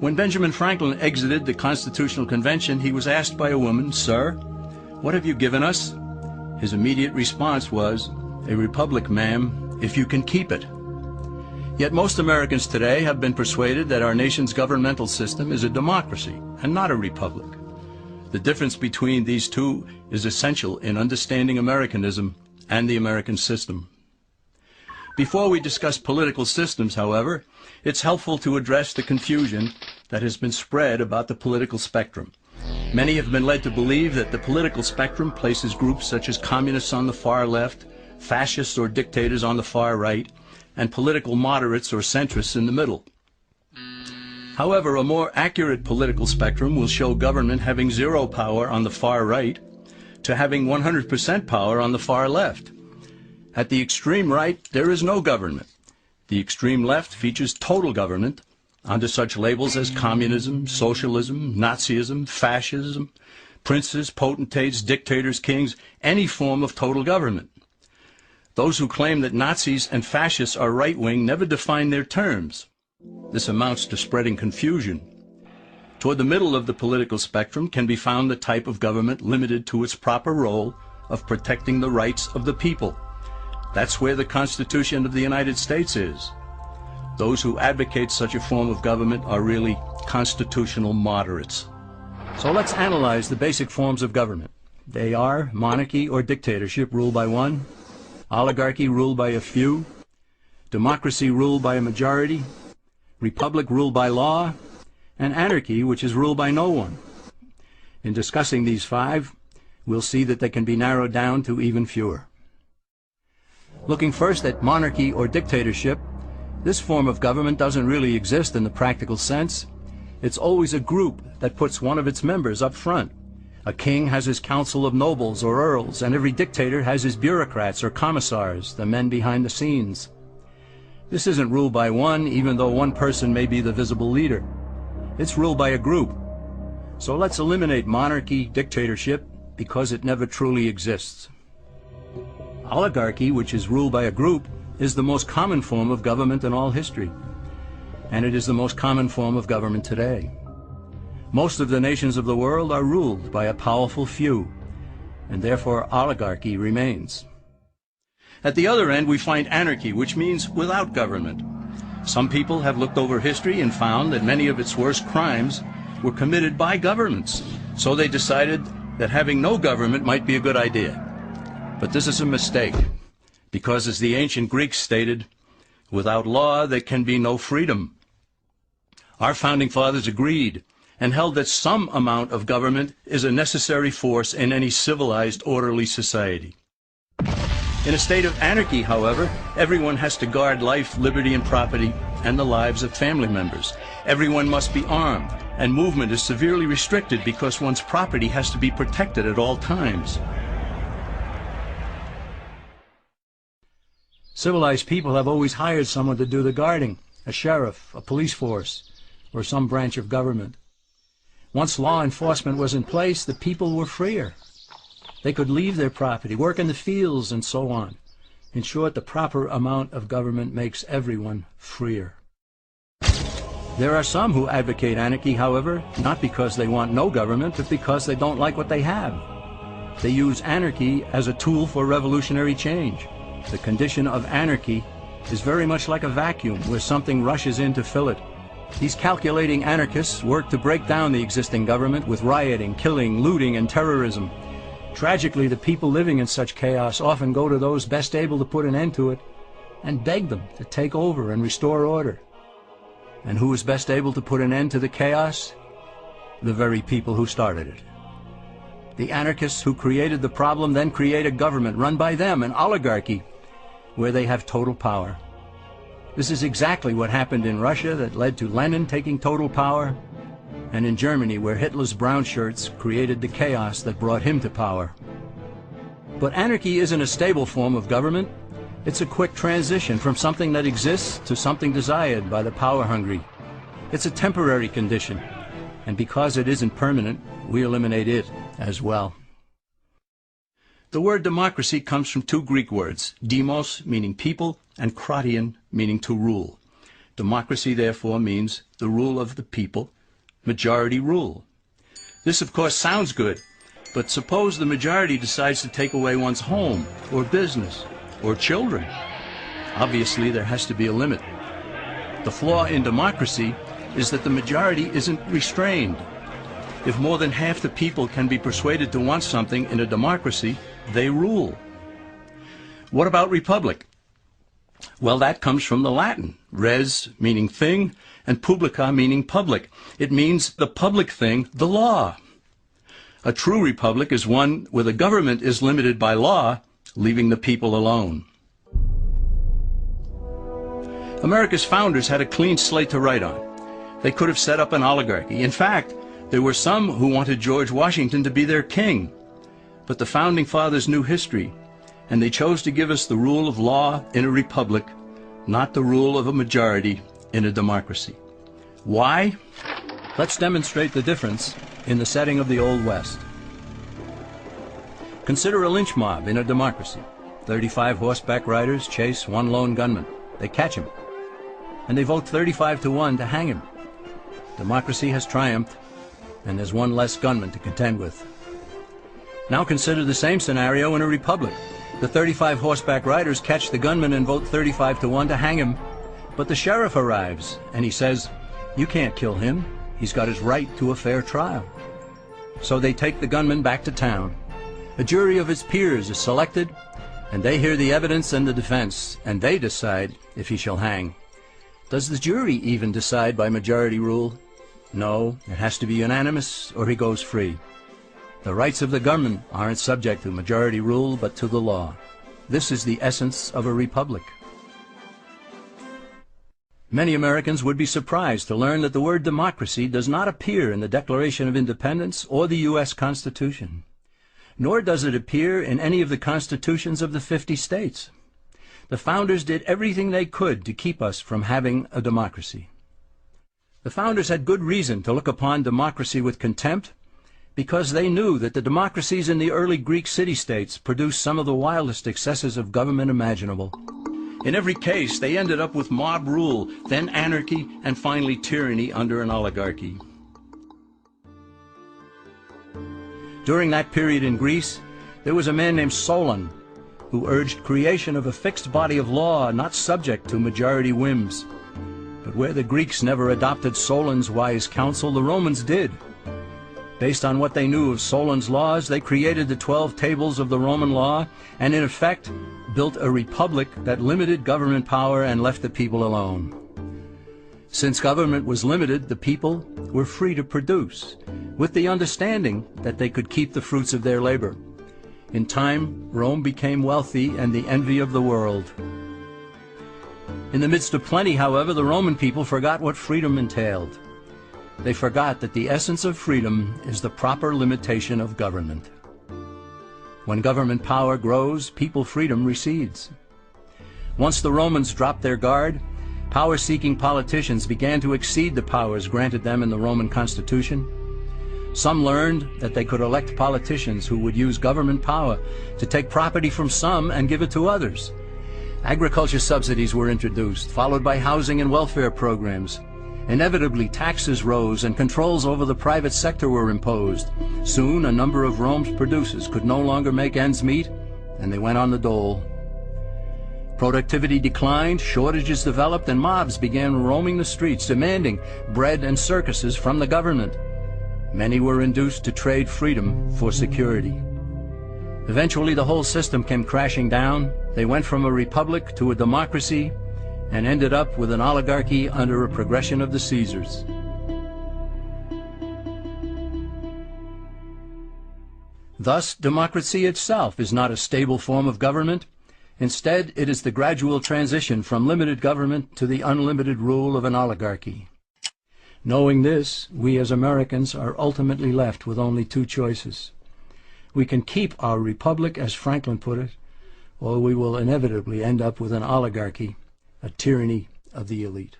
When Benjamin Franklin exited the Constitutional Convention, he was asked by a woman, "Sir, what have you given us?" His immediate response was, "A republic, ma'am, if you can keep it." Yet most Americans today have been persuaded that our nation's governmental system is a democracy and not a republic. The difference between these two is essential in understanding Americanism and the American system. Before we discuss political systems, however, it's helpful to address the confusion that has been spread about the political spectrum. Many have been led to believe that the political spectrum places groups such as communists on the far left, fascists or dictators on the far right, and political moderates or centrists in the middle. However, a more accurate political spectrum will show government having zero power on the far right to having 100% power on the far left. At the extreme right, there is no government. The extreme left features total government under such labels as communism, socialism, Nazism, fascism, princes, potentates, dictators, kings, any form of total government. Those who claim that Nazis and fascists are right-wing never define their terms. This amounts to spreading confusion. Toward the middle of the political spectrum can be found the type of government limited to its proper role of protecting the rights of the people. That's where the Constitution of the United States is. Those who advocate such a form of government are really constitutional moderates. So let's analyze the basic forms of government. They are monarchy or dictatorship ruled by one, oligarchy ruled by a few, democracy ruled by a majority, republic ruled by law, and anarchy, which is ruled by no one. In discussing these five, we'll see that they can be narrowed down to even fewer. Looking first at monarchy or dictatorship, this form of government doesn't really exist in the practical sense. It's always a group that puts one of its members up front. A king has his council of nobles or earls, and every dictator has his bureaucrats or commissars, the men behind the scenes. This isn't ruled by one, even though one person may be the visible leader. It's ruled by a group. So let's eliminate monarchy, dictatorship, because it never truly exists. Oligarchy, which is ruled by a group, is the most common form of government in all history. And it is the most common form of government today. Most of the nations of the world are ruled by a powerful few, and therefore oligarchy remains. At the other end, we find anarchy, which means without government. Some people have looked over history and found that many of its worst crimes were committed by governments, so they decided that having no government might be a good idea. But this is a mistake, because as the ancient Greeks stated, without law there can be no freedom. Our founding fathers agreed and held that some amount of government is a necessary force in any civilized, orderly society. In a state of anarchy, however, everyone has to guard life, liberty, and property, and the lives of family members. Everyone must be armed, and movement is severely restricted because one's property has to be protected at all times. Civilized people have always hired someone to do the guarding, a sheriff, a police force, or some branch of government. Once law enforcement was in place, the people were freer. They could leave their property, work in the fields, and so on. In short, the proper amount of government makes everyone freer. There are some who advocate anarchy, however, not because they want no government, but because they don't like what they have. They use anarchy as a tool for revolutionary change. The condition of anarchy is very much like a vacuum where something rushes in to fill it. These calculating anarchists work to break down the existing government with rioting, killing, looting, and terrorism. Tragically, the people living in such chaos often go to those best able to put an end to it and beg them to take over and restore order. And who is best able to put an end to the chaos? The very people who started it. The anarchists who created the problem then create a government run by them, an oligarchy, where they have total power. This is exactly what happened in Russia that led to Lenin taking total power, and in Germany where Hitler's brown shirts created the chaos that brought him to power. But anarchy isn't a stable form of government. It's a quick transition from something that exists to something desired by the power-hungry. It's a temporary condition, and because it isn't permanent, we eliminate it as well. The word democracy comes from two Greek words, demos, meaning people, and kratein, meaning to rule. Democracy, therefore, means the rule of the people, majority rule. This, of course, sounds good, but suppose the majority decides to take away one's home, or business, or children. Obviously, there has to be a limit. The flaw in democracy is that the majority isn't restrained. If more than half the people can be persuaded to want something in a democracy, they rule. What about republic? Well, that comes from the Latin, res meaning thing, and publica meaning public. It means the public thing, the law. A true republic is one where the government is limited by law, leaving the people alone. America's founders had a clean slate to write on. They could have set up an oligarchy. In fact, there were some who wanted George Washington to be their king. But the founding fathers knew history, and they chose to give us the rule of law in a republic, not the rule of a majority in a democracy. Why? Let's demonstrate the difference in the setting of the Old West. Consider a lynch mob in a democracy. 35 horseback riders chase one lone gunman. They catch him, and they vote 35-1 to hang him. Democracy has triumphed, and there's one less gunman to contend with. Now consider the same scenario in a republic. The 35 horseback riders catch the gunman and vote 35-1 to hang him, but the sheriff arrives, and he says, "You can't kill him. He's got his right to a fair trial." So they take the gunman back to town. A jury of his peers is selected, and they hear the evidence and the defense, and they decide if he shall hang. Does the jury even decide by majority rule? No, it has to be unanimous, or he goes free. The rights of the government aren't subject to majority rule, but to the law. This is the essence of a republic. Many Americans would be surprised to learn that the word democracy does not appear in the Declaration of Independence or the U.S. Constitution, nor does it appear in any of the constitutions of the 50 states. The founders did everything they could to keep us from having a democracy. The founders had good reason to look upon democracy with contempt, because they knew that the democracies in the early Greek city-states produced some of the wildest excesses of government imaginable. In every case, they ended up with mob rule, then anarchy, and finally tyranny under an oligarchy. During that period in Greece, there was a man named Solon, who urged creation of a fixed body of law not subject to majority whims. But where the Greeks never adopted Solon's wise counsel, the Romans did. Based on what they knew of Solon's laws, they created the 12 tables of the Roman law, and in effect built a republic that limited government power and left the people alone. Since government was limited, the people were free to produce, with the understanding that they could keep the fruits of their labor. In time, Rome became wealthy and the envy of the world. In the midst of plenty, however, the Roman people forgot what freedom entailed. They forgot that the essence of freedom is the proper limitation of government. When government power grows, people freedom recedes. Once the Romans dropped their guard, power-seeking politicians began to exceed the powers granted them in the Roman Constitution. Some learned that they could elect politicians who would use government power to take property from some and give it to others. Agriculture subsidies were introduced, followed by housing and welfare programs. Inevitably, taxes rose and controls over the private sector were imposed. Soon, a number of Rome's producers could no longer make ends meet, and they went on the dole. Productivity declined, shortages developed, and mobs began roaming the streets, demanding bread and circuses from the government. Many were induced to trade freedom for security. Eventually, the whole system came crashing down. They went from a republic to a democracy, and ended up with an oligarchy under a progression of the Caesars. Thus, democracy itself is not a stable form of government. Instead, it is the gradual transition from limited government to the unlimited rule of an oligarchy. Knowing this, we as Americans are ultimately left with only two choices. We can keep our republic, as Franklin put it, or we will inevitably end up with an oligarchy, a tyranny of the elite.